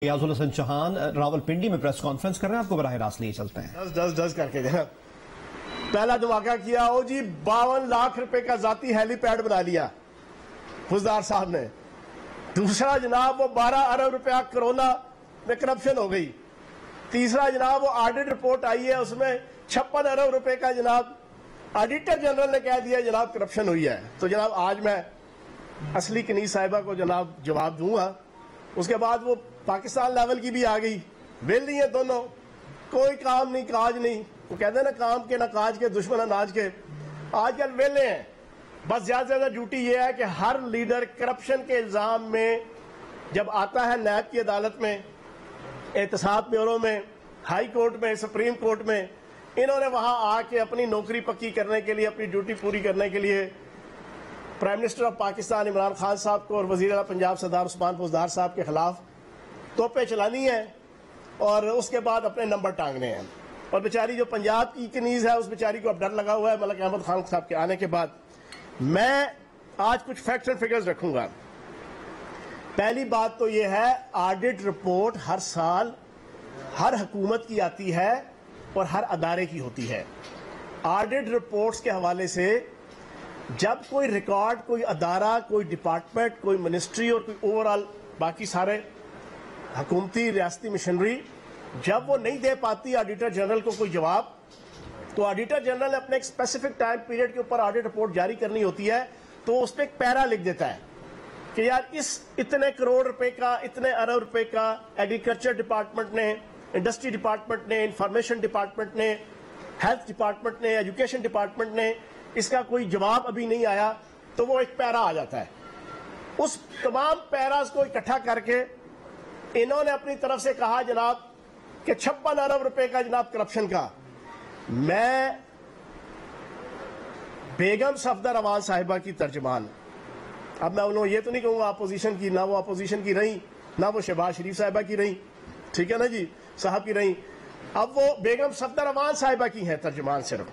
रियाजुल हसन चौहान रावलपिंडी में press conference कर रहे हैं, आपको बराह रास्त लिए चलते हैं। दस करके जरा पहला धमाका किया हो जी, 52 लाख रुपए का जाती हेलीपैड बना लिया फुजदार साहब ने। दूसरा जनाब वो 12 अरब रुपया कोरोना में करप्शन हो गई। तीसरा जनाब वो ऑडिट रिपोर्ट आई है, उसमें 56 अरब रुपए का जनाब ऑडिटर जनरल ने कह दिया जनाब करप्शन हुई है। तो जनाब आज मैं असली कनीज साहिबा को जनाब जवाब दूंगा। उसके बाद वो पाकिस्तान लेवल की भी आ गई, बेल नहीं है दोनों, कोई काम नहीं काज नहीं। वो कहते हैं ना काम के ना काज के दुश्मन अनाज के। आजकल वेले हैं, बस ज्यादा से ज्यादा ड्यूटी ये है कि हर लीडर करप्शन के इल्जाम में जब आता है नैब की अदालत में, एहतसाब ब्यूरो में, हाई कोर्ट में, सुप्रीम कोर्ट में, इन्होंने वहां आके अपनी नौकरी पक्की करने के लिए, अपनी ड्यूटी पूरी करने के लिए prime minister of Pakistan Imran Khan साहब को और वजीर आला पंजाब सरदार उस्मान फौजदार साहब के खिलाफ तोपे चलानी है और उसके बाद अपने नंबर टांगने हैं। और बेचारी जो पंजाब की कनीज है, उस बेचारी को अब डर लगा हुआ है मलिक अहमद खान साहब के आने के बाद। मैं आज कुछ फैक्ट्स एंड फिगर्स रखूंगा। पहली बात तो यह है, ऑडिट रिपोर्ट हर साल हर हुकूमत की आती है और हर अदारे की होती है। ऑडिट रिपोर्ट्स के हवाले से जब कोई रिकॉर्ड, कोई अदारा, कोई डिपार्टमेंट, कोई मिनिस्ट्री और कोई ओवरऑल बाकी सारे हुकूमती रियासती मिशनरी जब वो नहीं दे पाती ऑडिटर जनरल को कोई जवाब, तो ऑडिटर जनरल ने अपने एक स्पेसिफिक टाइम पीरियड के ऊपर ऑडिट रिपोर्ट जारी करनी होती है। तो उस पर एक पैरा लिख देता है कि यार इस इतने करोड़ रुपए का, इतने अरब रुपए का एग्रीकल्चर डिपार्टमेंट ने, इंडस्ट्री डिपार्टमेंट ने, इंफॉर्मेशन डिपार्टमेंट ने, हेल्थ डिपार्टमेंट ने, एजुकेशन डिपार्टमेंट ने, इसका कोई जवाब अभी नहीं आया। तो वो एक पैरा आ जाता है। उस तमाम पैरास को इकट्ठा करके इन्होंने अपनी तरफ से कहा जनाब कि 56 अरब रुपए का जनाब करप्शन का। मैं बेगम सफदर अवान साहिबा की तर्जमान, अब मैं उन्होंने ये तो नहीं कहूंगा अपोजिशन की, ना वो अपोजिशन की रही, ना वो शहबाज शरीफ साहिबा की रही, ठीक है ना जी, साहब की रही। अब वो बेगम सफदर अवान साहिबा की हैं तर्जमान सिर्फ।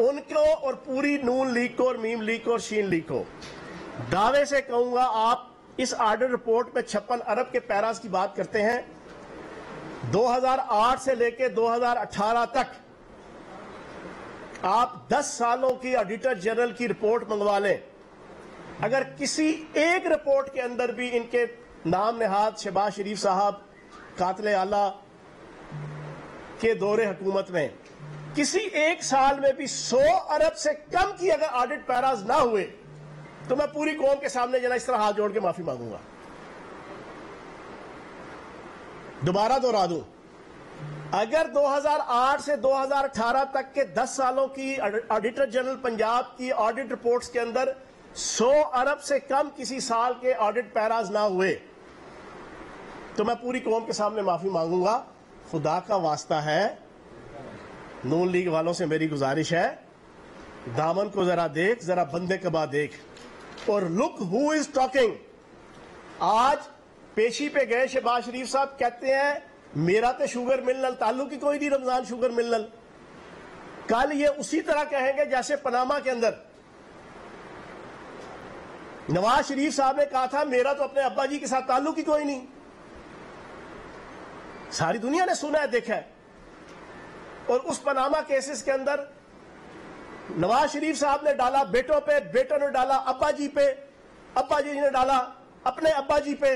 उनको और पूरी नून लीग को और मीम लीग को और शीन लीग को दावे से कहूंगा, आप इस ऑडिट रिपोर्ट में 56 अरब के पैरास की बात करते हैं। 2008 से लेकर 2018 तक आप 10 सालों की ऑडिटर जनरल की रिपोर्ट मंगवा लें, अगर किसी एक रिपोर्ट के अंदर भी इनके नाम नेहाद शहबाज शरीफ साहब कातिल आला के दौरे हुकूमत में किसी एक साल में भी 100 अरब से कम की अगर ऑडिट पैरास ना हुए, तो मैं पूरी कौम के सामने जना इस तरह हाथ जोड़ के माफी मांगूंगा। दोबारा दोहरा दूं, अगर 2008 से 2018 तक के 10 सालों की ऑडिटर जनरल पंजाब की ऑडिट रिपोर्ट्स के अंदर 100 अरब से कम किसी साल के ऑडिट पैरास ना हुए, तो मैं पूरी कौम के सामने माफी मांगूंगा। खुदा का वास्ता है, नून लीग वालों से मेरी गुजारिश है, दामन को जरा देख, जरा बंदे कबा देख, और लुक हु इज टॉकिंग। आज पेशी पे गए शहबाज शरीफ साहब, कहते हैं मेरा तो शुगर मिलनल ताल्लुक ही कोई नहीं रमजान शुगर मिलनल। कल ये उसी तरह कहेंगे जैसे पनामा के अंदर नवाज शरीफ साहब ने कहा था मेरा तो अपने अब्बा जी के साथ ताल्लुक ही कोई नहीं। सारी दुनिया ने सुना है, देखा है। और उस पनामा केसेस के अंदर नवाज शरीफ साहब ने डाला बेटों पे, बेटों ने डाला अब्बा जी पे, अब्बा जी ने डाला अपने अब्बा जी पे।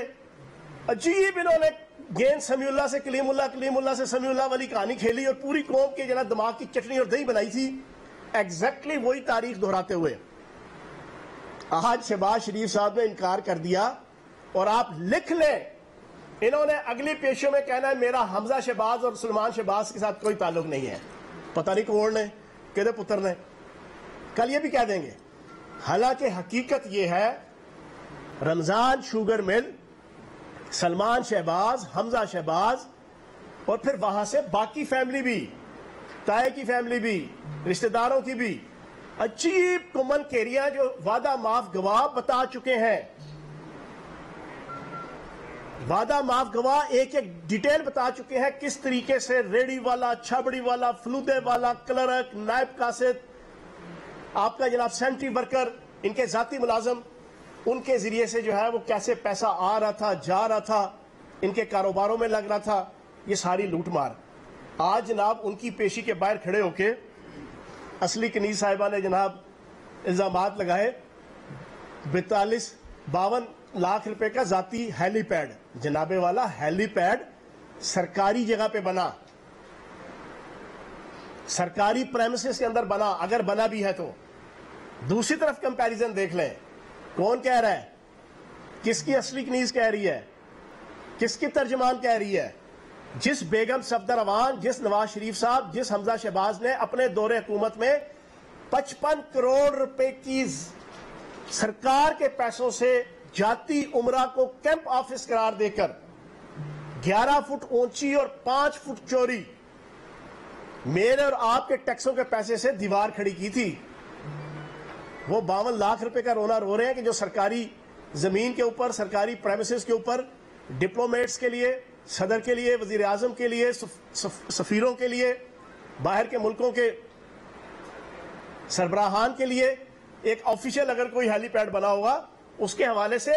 अजीब इन्होंने गेंद समीउल्लाह से कलीमुल्लाह, कलीमुल्लाह से समीउल्लाह वाली कहानी खेली और पूरी कौम के जना दिमाग की चटनी और दही बनाई थी, एग्जैक्टली वही तारीख दोहराते हुए। आज शहबाज शरीफ साहब ने इनकार कर दिया और आप लिख लें, इन्होंने अगली पेशियों में कहना है मेरा हमजा शहबाज और सलमान शहबाज के साथ कोई ताल्लुक नहीं है। पता नहीं कौन ने, किधर पुत्र ने, कल ये भी कह देंगे। हालांकि हकीकत ये है, रमजान शुगर मिल, सलमान शहबाज, हमजा शहबाज और फिर वहां से बाकी फैमिली भी, ताए की फैमिली भी, रिश्तेदारों की भी अजीब कुमन केरियां जो वादा माफ गवाह बता चुके हैं। वादा माफ गवाह एक एक डिटेल बता चुके हैं किस तरीके से रेडी वाला, छबड़ी वाला, फलूदे वाला, क्लर्क, नायब कासिद, आपका जनाब सेंट्री वर्कर, इनके जाती मुलाजम, उनके जरिए से जो है वो कैसे पैसा आ रहा था, जा रहा था, ان کے کاروباروں میں لگ رہا تھا، یہ ساری لوٹ مار۔ آج جناب ان کی پیشی کے باہر کھڑے ہو کے اصلی کنیز صاحبہ نے جناب الزامات لگائے 52 لاکھ روپے کا ذاتی ہیلی پیڈ۔ جناب والا ہیلی پیڈ سرکاری جگہ پہ بنا، سرکاری پریمسز کے اندر بنا، اگر بنا بھی ہے تو۔ دوسری طرف کمپیریزن دیکھ لیں، کون کہہ رہا ہے، کس کی اصلی کنیز کہہ رہی ہے، کس کی ترجمان کہہ رہی ہے؟ جس بیگم صفدر روان، جس نواز شریف صاحب، جس حمزہ شہباز نے اپنے دور حکومت میں 55 کروڑ روپے کی سرکار کے پیسوں سے جاتی عمرہ کو کیمپ آفس قرار دے کر 11 فٹ اونچی اور 5 فٹ چوری میرے اور آپ کے ٹیکسوں کے پیسے سے دیوار کھڑی کی تھی، وہ 52 لاکھ روپے کا رونا رو رہے ہیں کہ جو سرکاری زمین کے اوپر، سرکاری پریمسز کے اوپر ڈپلومیٹس کے لیے، صدر کے لیے، وزیر اعظم کے لیے، سفیروں کے لیے، باہر کے ملکوں کے سربراہان کے لیے ایک آفیشل اگر کوئی ہیلی پیڈ بنا ہوگا، اس کے حوالے سے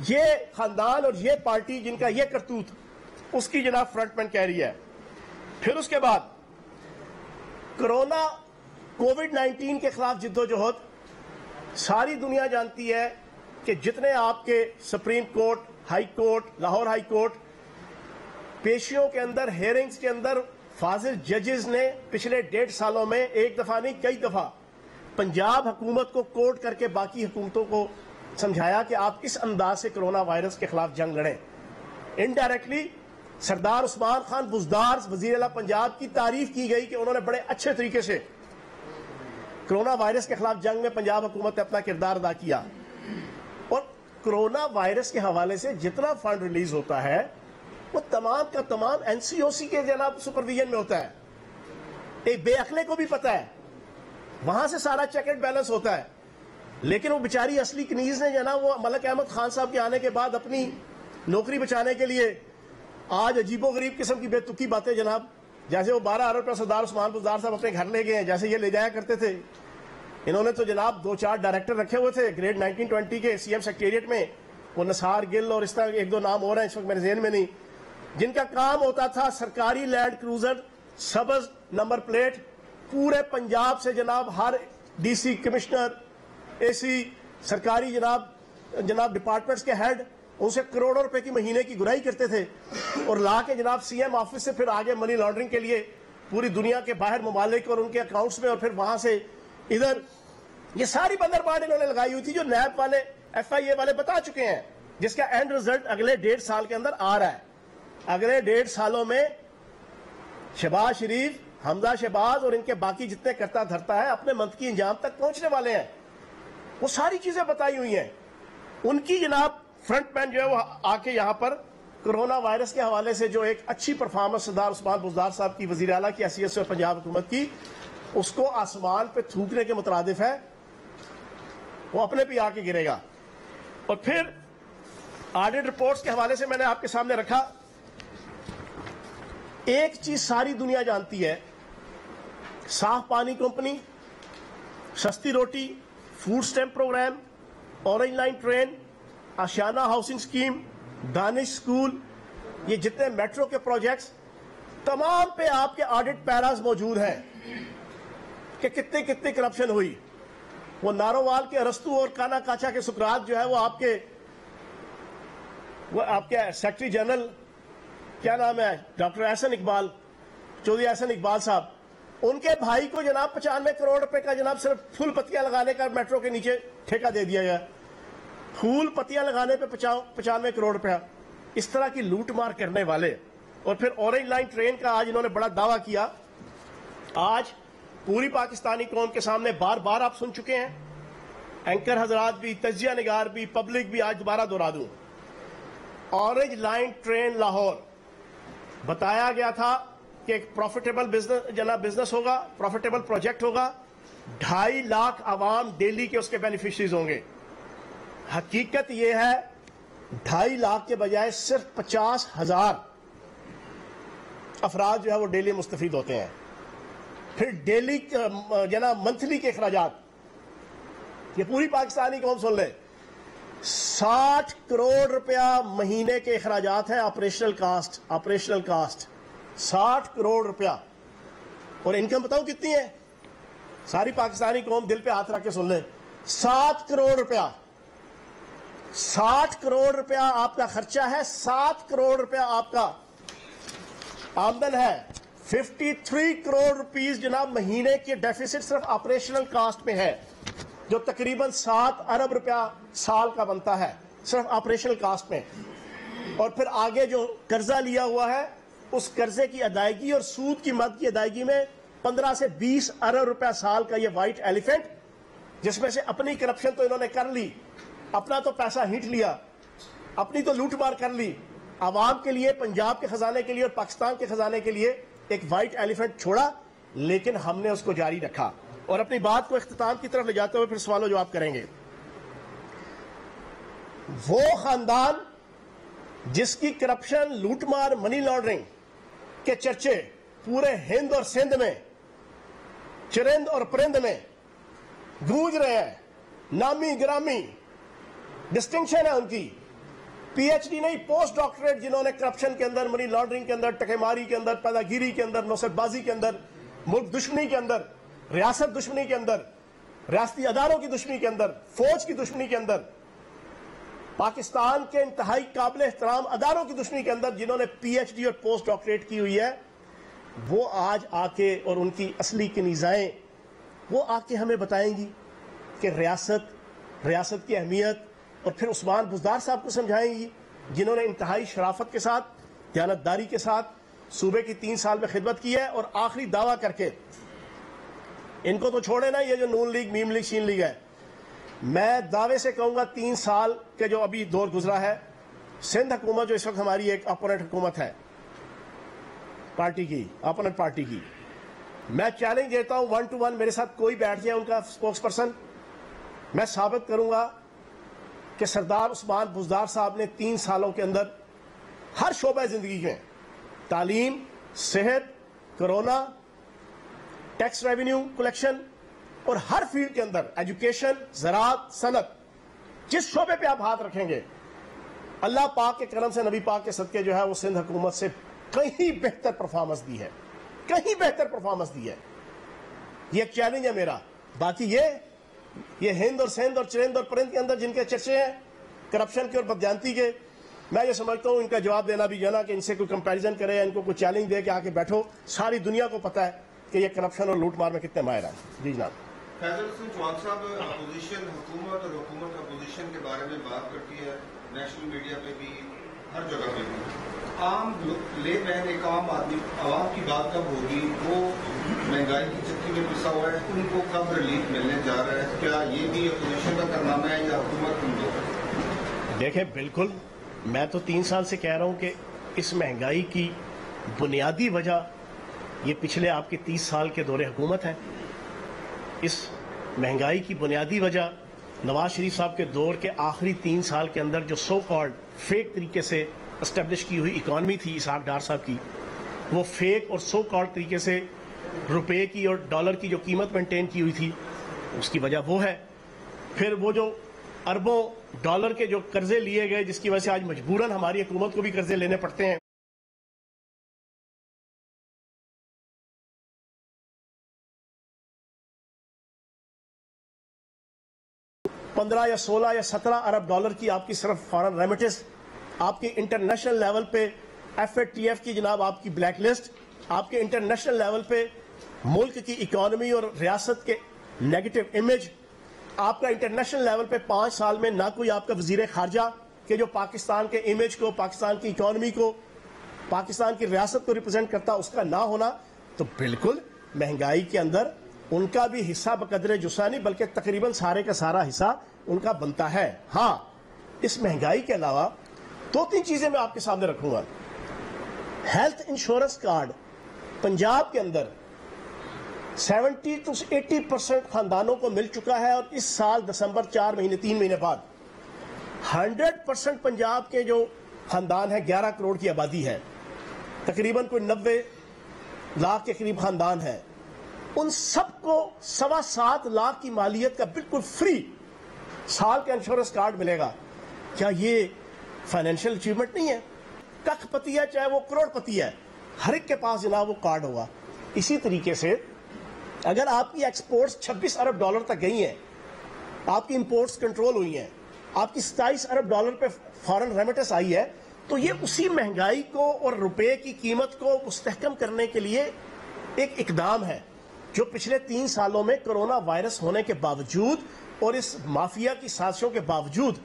یہ خاندان اور یہ پارٹی جن کا یہ کرتوت، اس کی جناب فرنٹ مین کہہ رہی ہے۔ پھر اس کے بعد کرونا کووڈ-19 کے خلاف جدوجہد ساری دنیا جانتی ہے کہ جتنے آپ کے supreme court, high court, Lahore high court پیشیوں کے اندر، ہیئرنگز کے اندر فاضل ججز نے پچھلے 1.5 سالوں میں ایک دفعہ نہیں کئی دفعہ پنجاب حکومت کو کوٹ کر کے باقی حکومتوں کو سمجھایا کہ آپ کس انداز سے کرونا وائرس کے خلاف جنگ لڑیں۔ انڈائریکٹلی سردار عثمان خان بزدار وزیر اعلیٰ پنجاب کی تعریف کی گئی کہ انہوں نے بڑے اچھے طریقے سے کرونا وائرس کے خلاف جنگ میں پنجاب حکومت نے اپنا کردار ادا کیا۔ اور کرونا وائرس کے حوالے سے جتنا فنڈ ریلیز ہوتا ہے وہ تمام کا تمام این سی او سی کے جناب سپرویژن میں ہوتا ہے۔ ایک بے عقلے کو بھی پتا ہے، وہاں سے سارا چیک اینڈ بیلنس ہوتا ہے۔ لیکن وہ بیچاری اصلی کنیز نے جناب وہ ملک احمد خان صاحب کے آنے کے بعد اپنی نوکری بچانے کے لیے آج عجیب و غریب قسم کی بے تکی باتیں جناب، جیسے وہ 12 ارب روپے سردار عثمان بزدار صاحب اپنے گھر لے گئے ہیں، جیسے یہ لے جایا کرتے تھے۔ انہوں نے تو جناب 2-4 ڈائریکٹر رکھے ہوئے تھے گریڈ 1920 کے سی ایم سیکریٹریٹ میں، وہ نثار گل اور اس طرح 1-2 نام اور ہیں اس وقت میرے ذہن میں نہیں، جن کا کام ہوتا تھا سرکاری لینڈ کروزر سبز نمبر پلیٹ پورے پنجاب سے جناب ہر ڈی سی، کمشنر، اے سی، سرکاری جناب ڈپارٹمنٹس کے ہیڈ ان سے کروڑوں روپے کی مہینے کی گرائی کرتے تھے اور لا کے جناب سی ایم آفس سے پھر آگے منی لانڈرنگ کے لیے پوری دنیا کے باہر ممالک اور ان کے اکاؤنٹس میں، اور پھر وہاں سے ادھر یہ ساری بندرباڑ انہوں نے لگائی ہوئی تھی جو نیب والے، ایف آئی اے والے بتا چکے ہیں، جس کا اینڈ رزلٹ اگلے 1.5 سال کے اندر آ رہا ہے۔ اگلے 1.5 سالوں میں شہباز شریف، حمزہ شہباز اور ان کے باقی جتنے کرتا دھرتا ہے اپنے منطقی انجام تک پہنچنے والے ہیں۔ وہ ساری چیزیں بتائی ہوئی ہیں۔ ان کی جناب فرنٹ مین جو ہے وہ آ کے یہاں پر کرونا وائرس کے حوالے سے جو ایک اچھی پرفارمنس سردار عثمان بزدار صاحب کی وزیر اعلیٰ کی حیثیت سے اور پنجاب حکومت کی، اس کو آسمان پہ تھوکنے کے مترادف ہے، وہ اپنے پہ آ کے گرے گا۔ اور پھر آڈٹ رپورٹس کے حوالے سے میں نے آپ کے سامنے رکھا، ایک چیز ساری دنیا جانتی ہے، صاف پانی کمپنی، سستی روٹی، food stamp programme, orange line train, Ashiana housing scheme, Danish school, یہ جتنے میٹرو کے پروجیکٹس تمام پہ آپ کے آڈٹ پیراز موجود ہیں کہ کتنی کرپشن ہوئی۔ وہ نارووال کے ارسطو اور کانا کاچا کے سکرات جو ہے وہ آپ کے سیکرٹری جنرل کیا نام ہے ڈاکٹر احسن اقبال، چودھری احسن اقبال صاحب، ان کے بھائی کو جناب 95 کروڑ روپے کا جناب صرف پھول پتیاں لگانے کا میٹرو کے نیچے ٹھیکہ دے دیا گیا، پھول پتیاں لگانے پہ 95 کروڑ روپیہ۔ اس طرح کی لوٹ مار کرنے والے، اور پھر اورنج لائن ٹرین کا آج انہوں نے بڑا دعویٰ کیا، آج پوری پاکستانی قوم کے سامنے بار بار آپ سن چکے ہیں، اینکر حضرات بھی، تجزیہ نگار بھی، پبلک بھی، آج دوبارہ دہرا دوں، اورنج لائن ٹرین لاہور بتایا گیا تھا کہ ایک پروفیٹیبل بزنس ہوگا، پروفیٹیبل پروجیکٹ ہوگا، 2.5 لاکھ عوام ڈیلی کے اس کے بینیفیشریز ہوں گے۔ حقیقت یہ ہے 2.5 لاکھ کے بجائے صرف 50,000 افراد جو ہے وہ ڈیلی مستفید ہوتے ہیں۔ پھر ڈیلی منتھلی کے اخراجات، یہ پوری پاکستانی قوم سن لے، 60 करोड़ रुपया महीने के अखराजात हैं, ऑपरेशनल कास्ट 60 करोड़ रुपया। और इनकम बताऊं कितनी है? सारी पाकिस्तानी कौम दिल पे हाथ रख के सुन ले, 7 करोड़ रुपया। 60 करोड़ रुपया आपका खर्चा है, 7 करोड़ रुपया आपका आमदन है। 53 करोड़ रुपीस जनाब महीने के डेफिसिट सिर्फ ऑपरेशनल कास्ट में है, जो तकरीबन 7 अरब रुपया साल का बनता है सिर्फ ऑपरेशनल कास्ट में। और फिर आगे जो कर्जा लिया हुआ है उस कर्जे की अदायगी और सूद की मद की अदायगी में 15 से 20 अरब रुपया साल का ये व्हाइट एलिफेंट, जिसमें से अपनी करप्शन तो इन्होंने कर ली, अपना तो पैसा हिट लिया, अपनी तो लूट मार कर ली, आवाम के लिए, पंजाब के खजाने के लिए और पाकिस्तान के खजाने के लिए एक व्हाइट एलिफेंट छोड़ा, लेकिन हमने उसको जारी रखा। और अपनी बात को इख्तिताम की तरफ ले जाते हुए फिर सवालों जवाब करेंगे। वो खानदान जिसकी करप्शन, लूटमार, मनी लॉन्ड्रिंग के चर्चे पूरे हिंद और सिंध में, चरिंद और परिंद में गूंज रहे हैं, नामी गिरामी डिस्टिंक्शन है उनकी, पीएचडी नहीं पोस्ट डॉक्टरेट, जिन्होंने करप्शन के अंदर, मनी लॉन्ड्रिंग के अंदर, टकेमारी के अंदर, पैदागिरी के अंदर, नौसतबाजी के अंदर, मुल्क दुश्मनी के अंदर, रियासत दुश्मनी के अंदर, रियासती अदारों की दुश्मनी के अंदर, फौज की दुश्मनी के अंदर, पाकिस्तान के इंतहाई काबिल एहतराम अदारों की दुश्मनी के अंदर जिन्होंने पीएचडी और पोस्ट डॉक्टरेट की हुई है, वो आज आके और उनकी असली कनीज़ाएं वो आके हमें बताएंगी कि रियासत की अहमियत, और फिर उस्मान बुज़दार साहब को समझाएंगी जिन्होंने इंतहाई शराफत के साथ, दयानतदारी के साथ सूबे की 3 साल में खिदमत की है। और आखिरी दावा करके, इनको तो छोड़े ना, ये जो नून लीग, मीम लीग, शीन लीग है, मैं दावे से कहूंगा 3 साल के जो अभी दौर गुजरा है, सिंध हुकूमत जो इस वक्त हमारी एक अपोनेंट हुकूमत है पार्टी की, अपोनेंट पार्टी की, मैं चैलेंज देता हूं 1 to 1 मेरे साथ कोई बैठ जाए उनका स्पोक्स पर्सन, मैं साबित करूंगा कि सरदार उस्मान बुज़दार साहब ने 3 सालों के अंदर हर शोबा जिंदगी में, तालीम, सेहत, कोरोना, टैक्स रेवेन्यू कलेक्शन और हर फील्ड के अंदर, एजुकेशन, ज़राअत, सनत, जिस शोबे पे आप हाथ रखेंगे, अल्लाह पाक के करम से, नबी पाक के सदके जो है वो सिंध हुकूमत से कहीं बेहतर परफॉर्मेंस दी है, कहीं बेहतर परफॉर्मेंस दी है। ये एक चैलेंज है मेरा। बाकी ये हिंद और सिंध और चरिंद और परिंद के अंदर जिनके चर्चे हैं करप्शन के और बदयांती के, मैं ये समझता हूँ इनका जवाब देना भी जाना कि इनसे कोई कंपैरिजन करे या इनको कोई चैलेंज दे के आके बैठो। सारी दुनिया को पता है कि ये करप्शन और लूट मार में कितने माहिर हैं। जी जनाब। फैजल हसन चौहान साहब, अपोजिशन हुकूमत और हुकूमत अपोजिशन के बारे में बात करती है, नेशनल मीडिया पे भी, हर जगह पे भी। आम लेमैन, एक आम आदमी, आवाम की बात कब होगी? वो महंगाई की चक्की में पिसा हुआ है, उनको कब रिलीफ मिलने जा रहा है? क्या ये भी अपोजिशन का कारनामा है या हुकूमत उनको? देखें, बिल्कुल, मैं तो 3 साल से कह रहा हूँ कि इस महंगाई की बुनियादी वजह ये पिछले आपके 30 साल के दौरे हुकूमत है। इस महंगाई की बुनियादी वजह नवाज शरीफ साहब के दौर के आखिरी 3 साल के अंदर जो सो कॉल्ड फेक तरीके से एस्टेब्लिश की हुई इकॉनमी थी इसहाक डार साहब की, वो फेक और सो कॉल्ड तरीके से रुपए की और डॉलर की जो कीमत मेंटेन की हुई थी, उसकी वजह वो है। फिर वो जो अरबों डॉलर के जो कर्जे लिए गए, जिसकी वजह से आज मजबूरन हमारी हुकूमत को भी कर्जे लेने पड़ते हैं। $15 या 16 या 17 अरब डॉलर की आपकी सिर्फ फॉरेन रेमिटेंस, आपकी इंटरनेशनल लेवल पे FATF की जनाब आपकी ब्लैक लिस्ट, आपके इंटरनेशनल लेवल पे मुल्क की इकॉनमी और रियासत के नेगेटिव इमेज, आपका इंटरनेशनल लेवल पे 5 साल में ना कोई आपका वजीर खारजा के जो पाकिस्तान के इमेज को, पाकिस्तान की इकॉनमी को, पाकिस्तान की रियासत को रिप्रेजेंट करता, उसका ना होना, तो बिल्कुल महंगाई के अंदर उनका भी हिस्सा बकदरे जुस्सा नहीं बल्कि तकरीबन सारे का सारा हिस्सा उनका बनता है। हाँ, इस महंगाई के अलावा 2-3 चीजें मैं आपके सामने रखूंगा। हेल्थ इंश्योरेंस कार्ड पंजाब के अंदर 70 to 80% खानदानों को मिल चुका है, और इस साल दिसंबर 3 महीने बाद 100% पंजाब के जो खानदान है, 11 करोड़ की आबादी है, तकरीबन कोई 90 लाख के करीब खानदान है, उन सबको 7.25 लाख की मालियत का बिल्कुल फ्री साल का इंश्योरेंस कार्ड मिलेगा। کیا یہ فائنینشیل اچیومنٹ نہیں ہے؟ کخ پتی ہے چاہے وہ کروڑ پتی ہے، ہر ایک کے پاس جناب وہ کارڈ ہوگا. اسی طریقے سے اگر آپ کی ایکسپورٹس 26 ارب ڈالر تک گئی ہیں، آپ کی امپورٹس کنٹرول ہوئی ہیں، آپ کی 27 ارب ڈالر پہ فارن ریمیٹنس آئی ہے، تو یہ اسی مہنگائی کو اور روپے کی قیمت کو مستحکم کرنے کے لیے ایک اقدام ہے جو پچھلے 3 سالوں میں کرونا وائرس ہونے کے باوجود اور اس مافیا کی سازشوں کے باوجود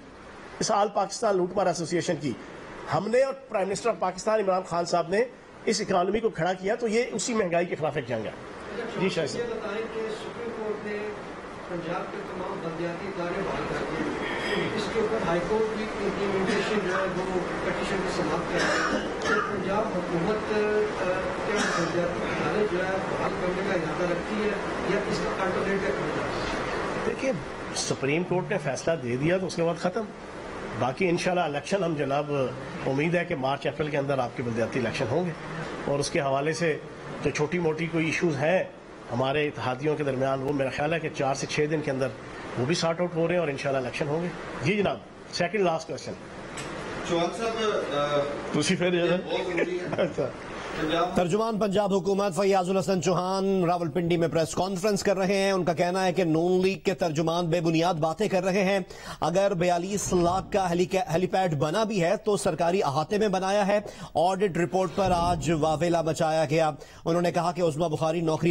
اس آل پاکستان لوٹ مار ایسوسی ایشن کی ہم نے اور prime minister of Pakistan Imran Khan صاحب نے اس اکانومی کو کھڑا کیا. تو یہ اسی مہنگائی کے خلاف ایک جنگ ہے. جی شاہد یہ بتائیں کہ سپریم کورٹ نے پنجاب کے تمام بلدیاتی ادارے بحال کر دیے، اس کے اوپر ہائی کورٹ کی امپلیمنٹیشن جو ہے وہ پٹیشن کو سماعت کر رہی ہے. پنجاب حکومت کے بلدیاتی ادارے جو ہے بحال کرنے کا ارادہ رکھتی ہے یا اس کا کنٹرولنٹ ہے؟ دیکھیے سپریم کورٹ نے فیصلہ دے دیا تو اس کے بعد ختم. باقی انشاءاللہ الیکشن ہم جناب امید ہے کہ مارچ اپریل کے اندر آپ کے بلدیاتی الیکشن ہوں گے، اور اس کے حوالے سے جو چھوٹی موٹی کوئی ایشوز ہیں ہمارے اتحادیوں کے درمیان وہ میرا خیال ہے کہ 4 سے 6 دن کے اندر وہ بھی سارٹ آؤٹ ہو رہے ہیں اور انشاءاللہ الیکشن ہوں گے. جی جناب سیکنڈ لاسٹ کوشچن. چوہان صاحب دوسری پھر بہت ضروری ہے. ترجمان پنجاب حکومت فیاض الحسن چوہان راولپنڈی میں پریس کانفرنس کر رہے ہیں. ان کا کہنا ہے کہ نون لیگ کے ترجمان بے بنیاد باتیں کر رہے ہیں. اگر 42 لاکھ کا ہیلی پیڈ بنا بھی ہے تو سرکاری احاطے میں بنایا ہے. آڈٹ رپورٹ پر آج واویلا مچایا گیا. انہوں نے کہا کہ عظمی بخاری نوکری